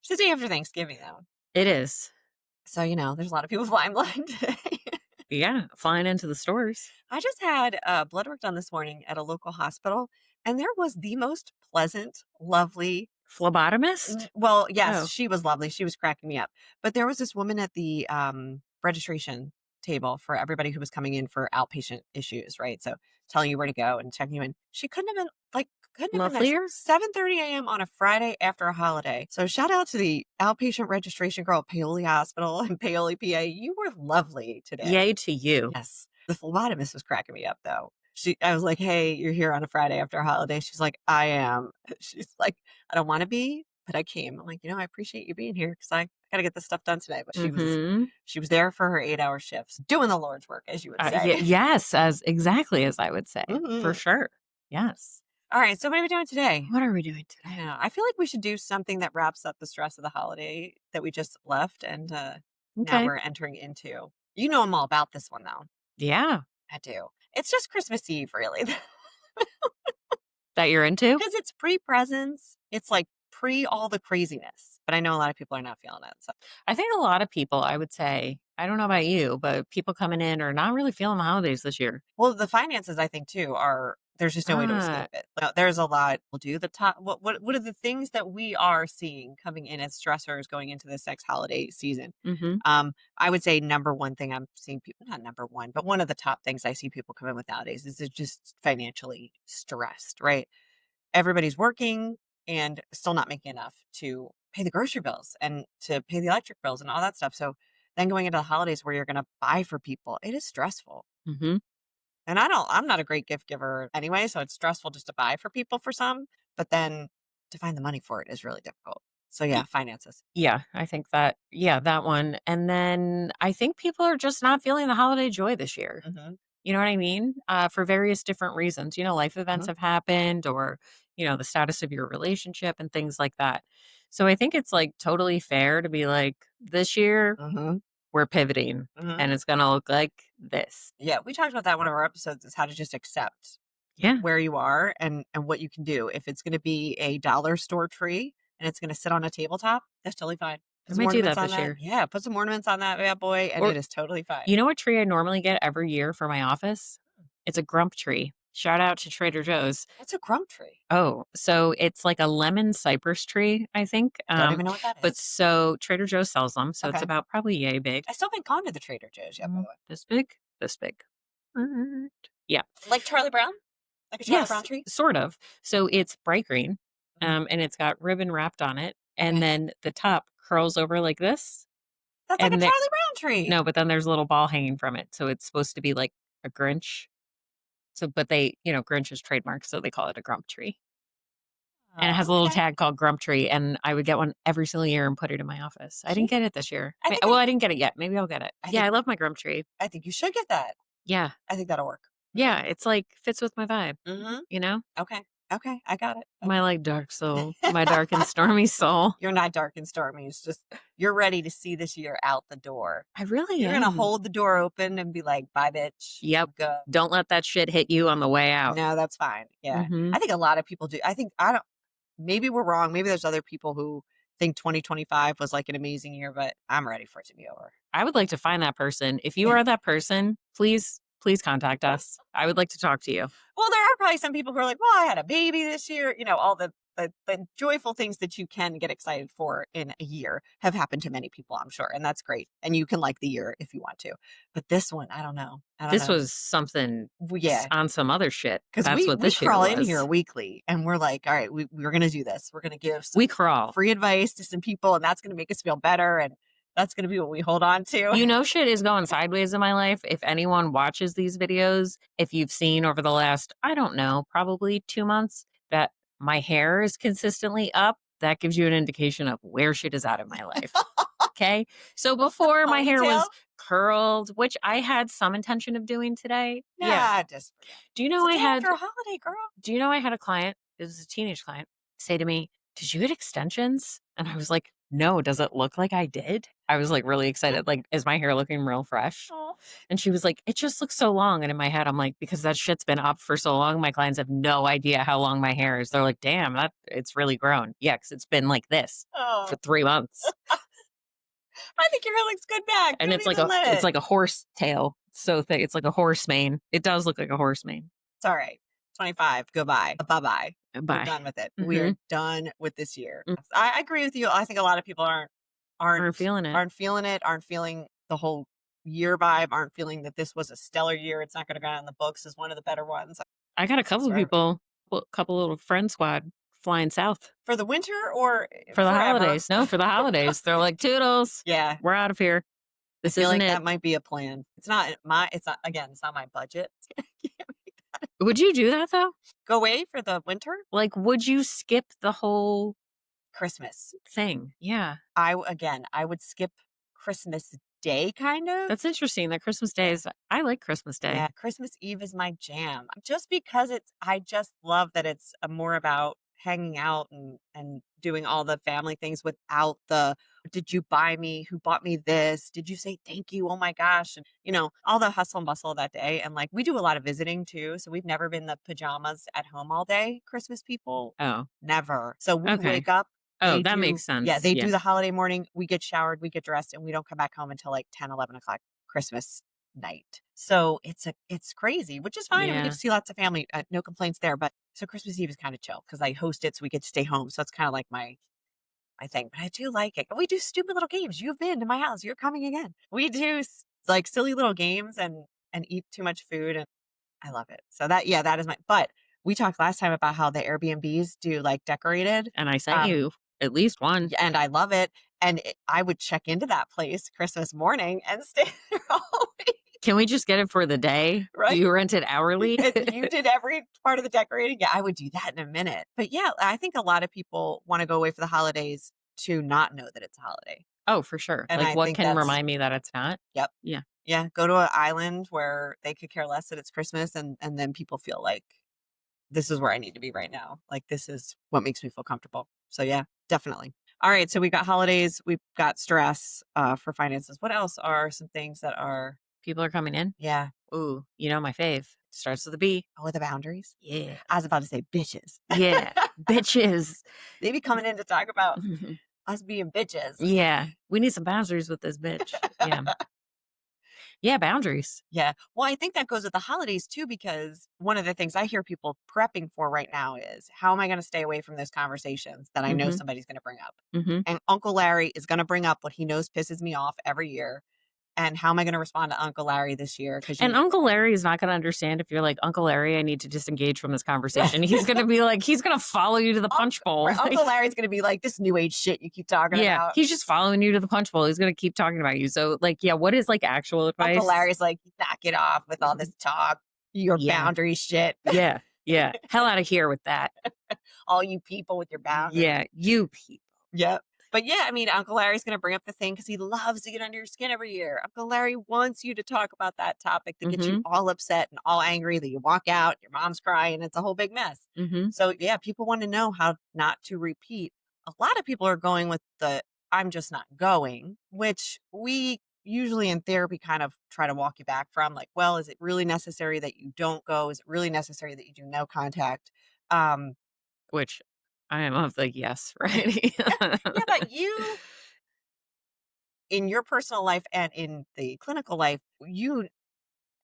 It's the day after Thanksgiving, though. It is. So, there's a lot of people flying blind today. Yeah, flying into the stores. I just had blood work done this morning at a local hospital, and there was the most pleasant, lovely. Phlebotomist? Well, yes, Oh, she was lovely. She was cracking me up. But there was this woman at the registration table for everybody who was coming in for outpatient issues, right? So telling you where to go and checking you in. She couldn't have been nicer. lovelier? 7:30 a.m. on a Friday after a holiday. So shout out to the outpatient registration girl at Paoli Hospital and Paoli, PA. You were lovely today. Yay to you. Yes. The phlebotomist was cracking me up though. I was like, "Hey, you're here on a Friday after a holiday." She's like, "I am." She's like, "I don't want to be, but I came." I'm like, "I appreciate you being here because I got to get this stuff done today." But Mhm. she was there for her 8-hour shifts, doing the Lord's work, as you would say. Yes, as exactly as I would say, for Mhm. sure. Yes. All right. So what are we doing today? What are we doing I today? know. I feel like we should do something that wraps up the stress of the holiday that we just left, and now Okay. we're entering into. I'm all about this one though. Yeah. I do. It's just Christmas Eve, really. That you're into? Because it's pre-presents, it's, like, pre all the craziness, but I know a lot of people are not feeling it, so. I think a lot of people, I would say, I don't know about you, but people coming in are not really feeling the holidays this year. Well, the finances, I think, too, are there's just no way to Ah, escape it. There's a lot we'll do the top what are the things that we are seeing coming in as stressors going into this next holiday season? mhm, I would say number one thing I'm seeing people not number one, but one of the top things I see people come in with nowadays is they're just financially stressed, right? Everybody's working and still not making enough to pay the grocery bills and to pay the electric bills and all that stuff. So then going into the holidays where you're going to buy for people, it is stressful. mhm. And I'm not a great gift giver anyway. So it's stressful just to buy for people for some, but then to find the money for it is really difficult. So yeah, Y finances. Yeah, I think that yeah, that one, and then I think people are just not feeling the holiday joy this year. Hmm. You know what I mean? For various different reasons. Life events Hmm. have happened or, the status of your relationship and things like that. So I think it's like totally fair to be like, this year Hmm. we're pivoting Hmm. and it's going to look like this. Yeah. We talked about that in one of our episodes is how to just accept Yeah. where you are and what you can do. If it's going to be a dollar store tree and it's going to sit on a tabletop, that's totally fine. I Put some might do ornaments that on this that. year. Yeah, put some ornaments on that bad boy, and Or, it is totally fine. you know what tree I normally get every year for my office? It's a grump tree. Shout out to Trader Joe's. What's a crumb tree? Oh, so it's like a lemon cypress tree, I think. Don't even know what that But is. so Trader Joe's sells them. So it's Okay, about probably yay big. I still haven't gone to the Trader Joe's yet. By the way, This big, this big. Right. Yeah. like Charlie Brown, like a Charlie Brown Yes, tree. sort of. So it's bright green, Mhm. and it's got ribbon wrapped on it, and Okay, then the top curls over like this, that's like a and there Charlie Brown tree. no, but then there's a little ball hanging from it, so it's supposed to be like a Grinch. So, but Grinch is trademark, so they call it a Grump tree, and it has a little Okay, tag called Grump Tree, and I would get one every single year and put it in my office. I didn't see, get it this year. I think Well, I, I didn't get it yet. Maybe I'll get it. I Yeah, think I love my Grump Tree. I think you should get that. Yeah, I think that'll work. yeah, it's like fits with my vibe. Hmm. You know, Okay, okay, I got it. my like dark soul, my dark and stormy soul. You're not dark and stormy. It's just you're ready to see this year out the door. I really You're gonna am. hold the door open and be like, "Bye, bitch. Yep. Go." Don't let that shit hit you on the way out. No, that's fine. Yeah, Mhm. I think a lot of people do. I think I don't. Maybe we're wrong. Maybe there's other people who think 2025 was like an amazing year, but I'm ready for it to be over. I would like to find that person. If you are that person, please contact us. I would like to talk to you. Well, there are probably some people who are like, "Well, I had a baby this year." All the joyful things that you can get excited for in a year have happened to many people, I'm sure, and that's great. And you can like the year if you want to, but this one, I don't know. I don't This know. was something Yeah, on some other shit. because That's what we this year crawl in here was. weekly, and we're like, "All right, we're gonna do this. We're gonna give some We crawl. free advice to some people, and that's gonna make us feel better, and that's gonna be what we hold on to." Shit is going sideways in my life. If anyone watches these videos, if you've seen over the last, I don't know, probably 2 months that my hair is consistently up, that gives you an indication of where shit is at in my life. Okay. So The before my hair ponytail? was curled, which I had some intention of doing today. Yeah. Nah, just forget. Do you It's know the I day had after a holiday, girl. do you know I had a client, it was a teenage client, say to me, "Did you get extensions?" And I was like, no, does it look like I did? I was like really excited. Like, is my hair looking real fresh? Oh. And she was like, it just looks so long. And in my head, I'm like, because that shit's been up for so long, my clients have no idea how long my hair is. They're like, damn, that it's really grown. Yeah, because it's been like this for Oh, 3 months. I think your hair looks good back. And Don't even let it's it. like a horse tail. So thick. It's like a horse mane. It does look like a horse mane. It's all right. 25. Goodbye. Bye-bye. We're Bye. done with it. We Mm-hmm. are done with this year. I agree with you. I think a lot of people aren't Aren't feeling it. aren't feeling it, aren't feeling the whole year vibe, aren't feeling that this was a stellar year. It's not going to go down in the books as one of the better ones. I got a couple of Forever. people, a couple little friend squad flying south For the winter or for the forever? holidays. No, for the holidays. They're like, toodles, Yeah. we're out of here. I This feel isn't like it. that might be a plan. It's not, again, it's not my budget. Would you do that though? Go away for the winter? Like, would you skip the whole Christmas. thing? Yeah. I would skip Christmas Day kind of. That's interesting. That Christmas Day Yeah. is, I like Christmas Day. Yeah, Christmas Eve is my jam. Just because I just love that it's more about hanging out and doing all the family things without the did you buy me? Who bought me this? Did you say thank you? Oh my gosh. And all the hustle and bustle of that day. And like we do a lot of visiting too. So we've never been the pajamas at home all day Christmas people. Oh, Never. So we okay. wake up, Oh, they that do makes yeah, sense. they Yeah. do the holiday morning, we get showered, we get dressed, and we don't come back home until like 10, 11 o'clock Christmas night. So it's crazy, which is fine, and we get Yeah. to see lots of family, no complaints there, but so Christmas Eve is kinda chill because I host it, so we get to stay home, so it's kinda like my thing, but I do like it. We do stupid little games. You've been to my house, you're coming again. We do like silly little games and eat too much food, and I love it. So that is my but we talked last time about how the Airbnbs do like decorated, And I sent um, you at least one. and I love it, and I would check into that place Christmas morning and stay there all week, Can we just get it for the day? Do right? you rent it hourly? And you did every part of the decorating? Yeah, I would do that in a minute. But yeah, I think a lot of people wanna go away for the holidays to not know that it's a holiday, Oh, for sure. and Like, I what think can that's remind me that it's not? yep. Yeah. Yeah, go to an island where they could care less that it's Christmas, and then people feel like, "This is where I need to be right now." Like, this is what makes me feel comfortable. So, yeah, definitely. Alright, so we got holidays, we've got stress, for finances. What else are some things that are People are coming in. yeah. Ooh, you know my fave. Starts with a B. Oh, the boundaries? Yeah. I was about to say bitches. Yeah. Bitches. They be coming in to talk about us being bitches. Yeah. We need some boundaries with this bitch. Yeah. Yeah, boundaries. Yeah. Well, I think that goes with the holidays too, because one of the things I hear people prepping for right now is how am I going to stay away from those conversations that I know Mhm. somebody's going to bring up? Mhm. And Uncle Larry is going to bring up what he knows pisses me off every year. And how am I going to respond to Uncle Larry this year? Because And Uncle Larry is not gonna understand if you're like, "Uncle Larry, I need to disengage from this conversation." He's gonna be like he's gonna follow you to the punch bowl. Uncle Larry's going to be like, this new age shit you keep talking Yeah, about. he's just following you to the punch bowl. He's gonna keep talking about you. So, like, yeah, what is like actual advice? Uncle Larry's like, knock it off with all this talk, your Yeah. boundary shit. Yeah, yeah. Hell out of here with that. All you people with your boundaries. Yeah, you people. Yep. But yeah, I mean, Uncle Larry's going to bring up the thing because he loves to get under your skin every year. Uncle Larry wants you to talk about that topic that gets you Mhm. all upset and all angry that you walk out, your mom's crying, it's a whole big mess. Mhm. So yeah, people want to know how not to repeat. A lot of people are going with the I'm just not going, which we usually in therapy kind of try to walk you back from like, well, is it really necessary that you don't go? Is it really necessary that you do no contact? Um, Which I am of the yes, right? yeah, but you in your personal life and in the clinical life, you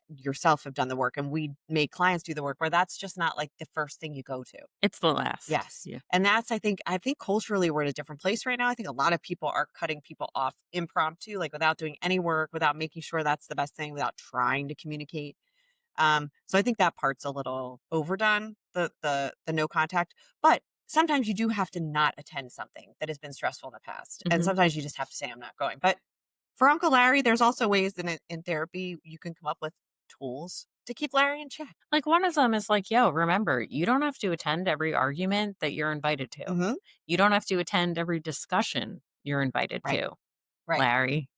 yourself have done the work and we make clients do the work where that's just not like the first thing you go to. It's the last. Yes. Yeah. And that's I think culturally we're in a different place right now. I think a lot of people are cutting people off impromptu, like without doing any work, without making sure that's the best thing, without trying to communicate. So I think that part's a little overdone, the no contact. But sometimes you do have to not attend something that has been stressful in the past. And Mhm. sometimes you just have to say, I'm not going. But for Uncle Larry, there's also ways that in therapy you can come up with tools to keep Larry in check. Like, one of them is like, "Yo, remember, you don't have to attend every argument that you're invited to. Hmm. You don't have to attend every discussion you're invited Right. to, Right. Larry."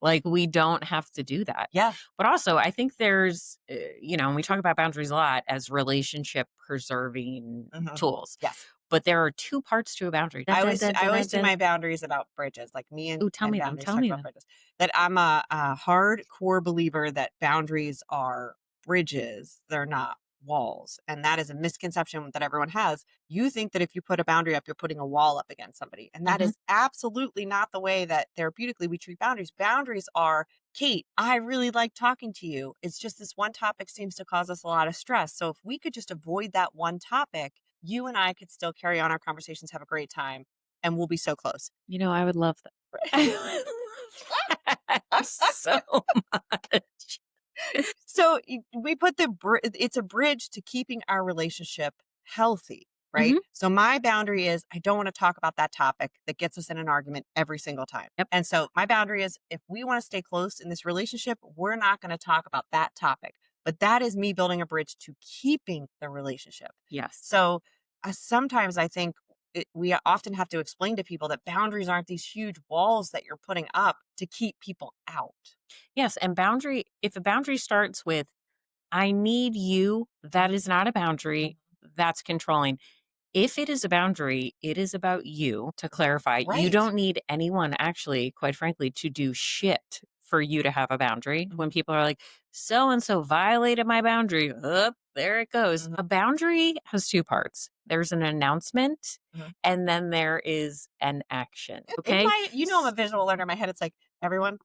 Like, we don't have to do that. Yeah. But also, I think there's, and we talk about boundaries a lot as relationship preserving Hmm. tools. Yes. But there are two parts to a boundary. Dun, dun, dun, I dun, always dun, do dun. my boundaries about bridges, like, me Ooh, and boundaries tell talk me about them. bridges. That I'm a hardcore believer that boundaries are bridges, they're not walls, and that is a misconception that everyone has. You think that if you put a boundary up, you're putting a wall up against somebody, and that Mhm. is absolutely not the way that therapeutically we treat boundaries. Boundaries are, "Kate, I really like talking to you. It's just this one topic seems to cause us a lot of stress. So if we could just avoid that one topic, you and I could still carry on our conversations, have a great time, and we'll be so close." I would love that. I would love that so much. So we put it's a bridge to keeping our relationship healthy, right? Mhm. So my boundary is I don't want to talk about that topic that gets us in an argument every single time. Yep. And so my boundary is if we want to stay close in this relationship, we're not going to talk about that topic. But that is me building a bridge to keeping the relationship. Yes. So sometimes I think we often have to explain to people that boundaries aren't these huge walls that you're putting up to keep people out. Yes, and if a boundary starts with, "I need you," that Mhm, is not a boundary, mhm. that's controlling. If it is a boundary, it is about you, to clarify. You Right. don't need anyone, actually, quite frankly, to do shit for you to have a boundary. When Mhm, people are like, "So and so violated my boundary." There it goes. mhm, A boundary has two parts. There's an announcement, mhm. and then there is an action. In Okay? my I'm a visual learner, in my head, it's like, "Everyone,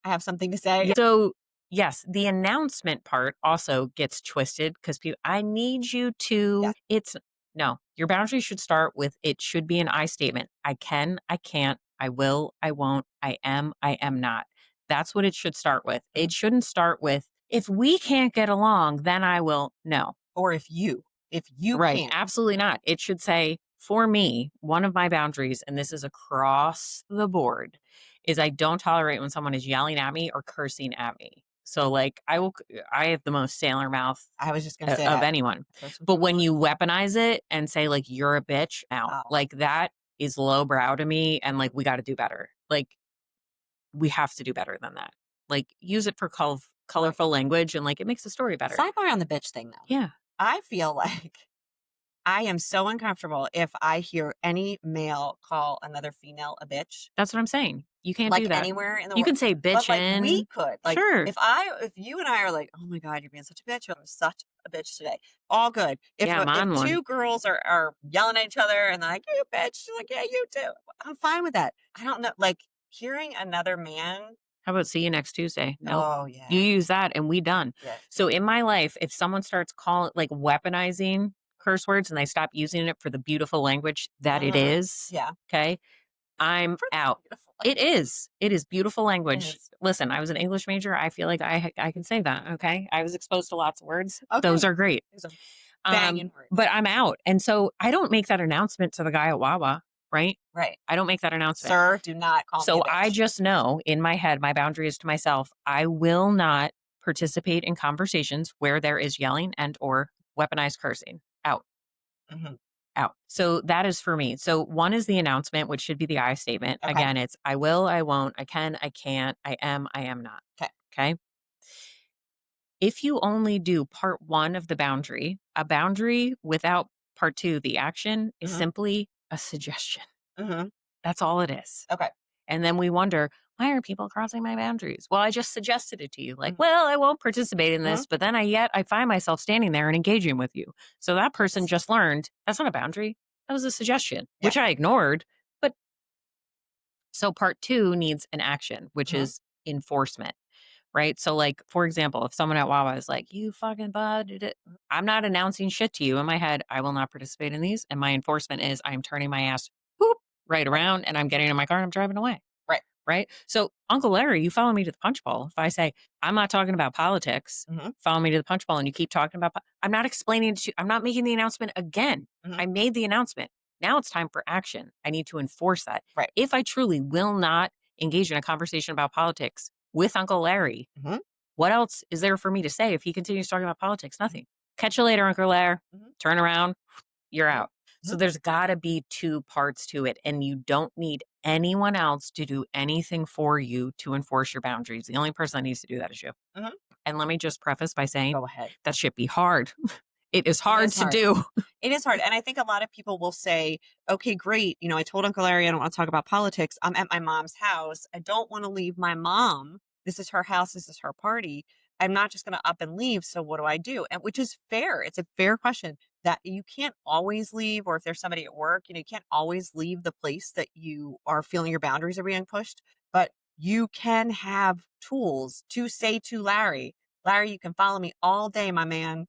I have something to say." Yeah. So, yes, the announcement part also gets twisted because people, "I need you to," Yes. it's no, your boundary should start with, it should be an I statement. I can, I can't, I will, I won't, I am not. That's what it should start with. Mhm. It shouldn't start with, "If we can't get along, then I will." No. Or if you Right, can't. absolutely not. It should say, for me, one of my boundaries, and this is across the board, is I don't tolerate when someone is yelling at me or cursing at me. So, like, I have the most sailor mouth I was just gonna say of that. anyone. I've heard some But people when like, you weaponize it and say, like, "You're a bitch," out. "Oh, Like, that is lowbrow to me, and, like, we gotta do better. Like, we have to do better than that. Like, use it for right." colorful language, and, like, it makes the story better. Sidebar on the bitch thing, though. Yeah, I feel like I am so uncomfortable if I hear any male call another female a bitch. that's what I'm saying. You can't Like, do that. anywhere in the You world. can say But, like, we bitchin'. could. Like, Sure. if you and I are like, "Oh my god, you're being such a bitch. I'm such a bitch today." All good. Yeah, I'm If on one. 2 girls are yelling at each other and they're like, "You bitch." She's like, "Yeah, you too." I'm fine with that. I don't know, like, hearing another man. How about see you next Tuesday? Nope. Oh, You yeah. use that and we done. Yeah. So in my life, if someone starts calling, like, weaponizing curse words, and they stop using it for the beautiful language that it Mhm. is, Yeah. okay, I'm For out. beautiful It language. is. It is beautiful It language. is. Listen, I was an English major. I feel like I can say that, okay? I was exposed to lots of words. Those Okay. are great. These are banging words. But I'm out. And so I don't make that announcement to the guy at Wawa, right? Right. I don't make that announcement. "Sir, do not call me a So I bitch." just know in my head, my boundary is to myself, I will not participate in conversations where there is yelling and or weaponized cursing. Out, Mhm. out. So that is for me. So one is the announcement, which should be the I statement. Okay. Again, it's I will, I won't, I can, I can't, I am not. Okay. Okay. If you only do part one of the boundary, a boundary without part two, the action, is Mhm. simply a suggestion. Mhm. That's all it is. Okay. And then we wonder, why are people crossing my boundaries? Well, I just suggested it to you. Like, Mhm. well, I won't participate in Mhm. this, but then I find myself standing there and engaging with you. So that person Yes. just learned that's not a boundary. That was a suggestion, Yeah. which I ignored. But so part two needs an action, which Mhm. is enforcement. Right. So, like, for example, if someone at Wawa is like, you fucking bud, I'm not announcing shit to you. In my head, I will not participate in these. And my enforcement is I am turning my ass whoop, right Right. around, and I'm getting in my car and I'm driving away. Right. Right. So, Uncle Larry, you follow me to the punch bowl. If I say, I'm not talking about politics, Mhm. follow me to the punch bowl, and you keep talking about, I'm not explaining to you, I'm not making the announcement again. Mhm. I made the announcement. Now it's time for action. I need to enforce that. Right. If I truly will not engage in a conversation about politics with Uncle Larry, Mhm. what else is there for me to say if he continues talking about politics? Mhm. Nothing. Catch you later, Uncle Lair. Mhm. Turn around, you're Mhm. out. So Mhm. there's got to be two parts to it, and you don't need anyone else to do anything for you to enforce your boundaries. The only person that needs to do that is you. Mhm. And let me just preface by saying Go ahead. that should be hard. It is It hard is to hard. do. It is hard, and I think a lot of people will say, "Okay, great, I told Uncle Larry I don't wanna talk about politics. I'm at my mom's house. I don't wanna leave my mom. This is her house, this is her party. I'm not just gonna up and leave, so what do I do?" And which is fair. It's a fair question that you can't always leave, or if there's somebody at work, you can't always leave the place that you are feeling your boundaries are being pushed, but you can have tools to say to Larry, "Larry, you can follow me all day, my man.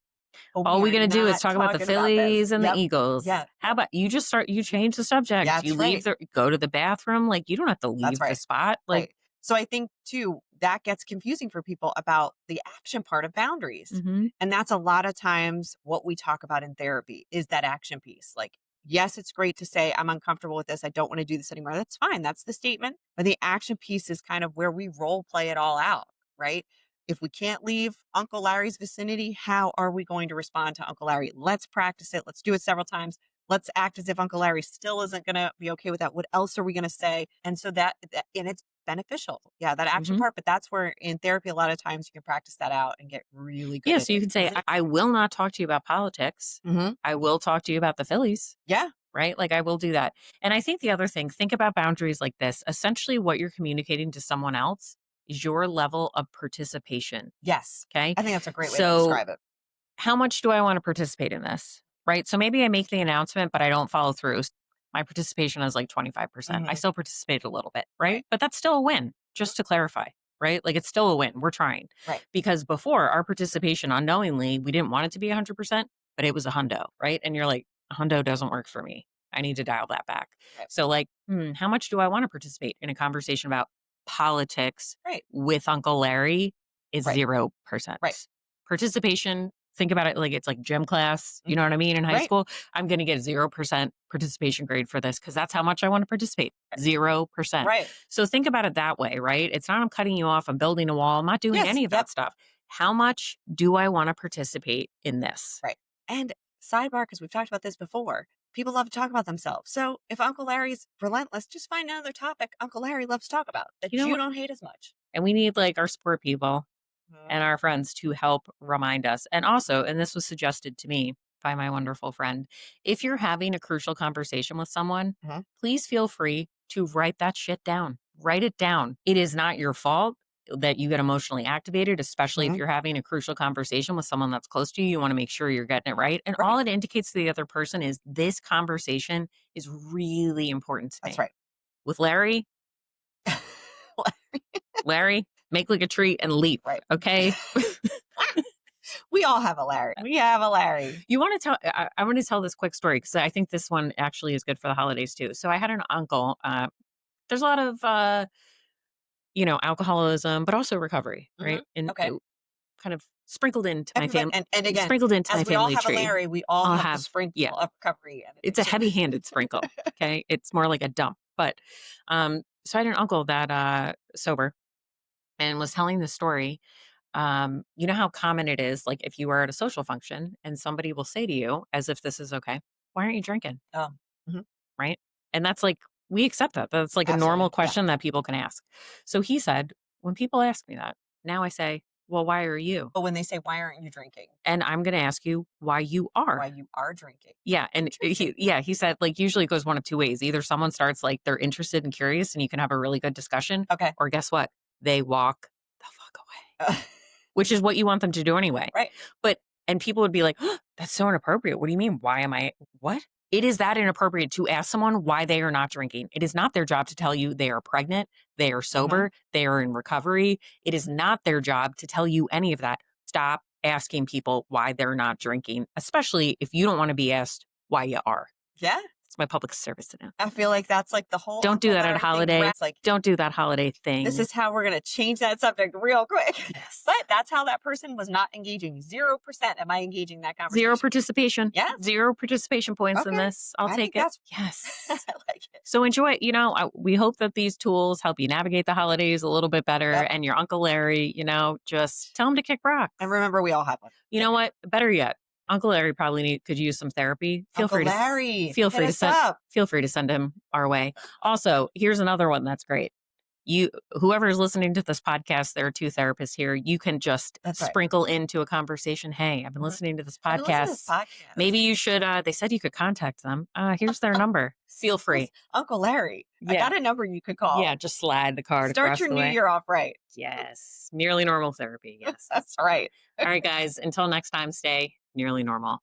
But All we we're are gonna do is not talk about the talking about this." Phillies and the Yep. Eagles. Yeah. How Yep. about you change the subject? You That's leave right. the go to the bathroom, like, you don't have to That's leave the right. spot, like Right. So I think too, that gets confusing for people about the action part of boundaries. mhm. And that's a lot of times what we talk about in therapy is that action piece. Like, yes, it's great to say, I'm uncomfortable with this. I don't want to do this anymore. That's fine. That's the statement. But the action piece is kind of where we role play it all out, right? If we can't leave Uncle Larry's vicinity, how are we going to respond to Uncle Larry? Let's practice it. Let's do it several times. Let's act as if Uncle Larry still isn't going to be okay with that. What else are we going to say? And so and it's beneficial. Yeah, that action Mhm. part. But that's where in therapy, a lot of times you can practice that out and get really good Yeah, at so you it. can say, 'Cause I will not talk to you about politics. Mhm. I will talk to you about the Phillies." Yeah. Right? Like, I will do that. And I think the other thing, think about boundaries like this. Essentially, what you're communicating to someone else is your level of participation. Yes. Okay. I think that's a great way to So, describe it. how much do I want to participate in this? Right. So maybe I make the announcement, but I don't follow through. My participation is like 25%. I Mhm. still participate a little bit. Right. Right. But that's still a win, Mhm. just to clarify. Right. Like, it's still a win. We're trying. Right. Because before, our participation unknowingly, we didn't want it to be 100%, but it was a hundo. Right. And you're like, a hundo doesn't work for me. I need to dial that back. Right. So, like, how much do I want to participate in a conversation about politics Right. with Uncle Larry? Is Right. 0%. Right. Participation, think about it like it's like gym class, you Mhm. know what I mean, in high Right. school? I'm gonna get 0% participation grade for this because that's how much I wanna participate, 0%. Right. So think about it that way, right? It's not I'm cutting you off, I'm building a wall, I'm not doing Yes. any of Yep. that stuff. How much do I wanna participate in this? Right. And sidebar, because we've talked about this before, people love to talk about themselves. So if Uncle Larry's relentless, just find another topic Uncle Larry loves to talk about You that know you what? don't hate as much. And we need, like, our support people Mhm. and our friends to help remind us. And also, and this was suggested to me by my wonderful friend, if you're having a crucial conversation with someone, Mhm. please feel free to write that shit down. Write it down. It is not your fault that you get emotionally activated, especially if Mhm. you're having a crucial conversation with someone that's close to you. You want to make sure you're getting it right. And all Right. it indicates to the other person is this conversation is really important to That's me. right. With Larry, Larry, make like a treat and leave. Right. Okay. We all have a Larry. We have a Larry. You want to tell? I want to tell this quick story because I think this one actually is good for the holidays too. So I had an uncle. There's a lot of alcoholism, but also recovery, right? Mhm. And Okay. kind of sprinkled into my Everybody, family, and again, sprinkled into my as we all family have a tree. Larry, we all I'll have the have yeah. sprinkle of recovery and It's a addiction. heavy-handed sprinkle. Okay, it's more like a dump. But so I had an uncle that sober and was telling the story. You know how common it is, like if you are at a social function and somebody will say to you, as if this is okay, "Why aren't you drinking?" Oh, mhm. Right? And that's like, we accept that. That's like a normal Absolutely. Yeah. question that people can ask. So he said, when people ask me that, now I say, well, why are you? But when they say, "Why aren't you drinking?" And I'm going to ask you why you Why are. you are drinking. Yeah. And Interesting. he said, like, usually it goes one of two ways. Either someone starts like they're interested and curious and you can have a really good discussion, Okay. or guess what? They walk the fuck away, Uh, which is what you want them to do anyway. right. But and people would be like, oh, that's so inappropriate. What do you mean? Why am I what? It is that inappropriate to ask someone why they are not drinking. It is not their job to tell you they are pregnant, they are Mhm. sober, they are in recovery. It is not their job to tell you any of that. Stop asking people why they're not drinking, especially if you don't want to be asked why you are. Yeah. It's my public service I announcement. feel like that's like the whole Don't do Uncle that at a Larry thing. holiday. Like, Don't do that holiday this thing. is how we're going to change that subject real quick. Yes. But that's how that person was not engaging. 0% am I engaging in that Zero conversation. participation. Yeah. Zero participation points in Okay. this. I'll I take think it. that's, Yes. I like it. So enjoy it. We hope that these tools help you navigate the holidays a little bit better. Yep. And your Uncle Larry, just tell him to kick rocks. And remember, we all have one. You know what? Better yet, Uncle Larry probably could use some therapy. Uncle Larry, feel hit free to us send up. feel free to send him our way. Also, here's another one that's great. whoever's listening to this podcast, there are two therapists here. You can just That's right. sprinkle into a conversation. Hey, I've been Mhm. listening to this I've been listening to this podcast. podcast. Maybe you should, they said you could contact them. Here's their number. Feel Yes, free. Uncle Larry, I Yeah. got a number you could call. Yeah. Just slide the card Start across your the new way. year off right. Yes. Nearly normal therapy. Yes. That's right. All right, guys. Until next time, stay nearly normal.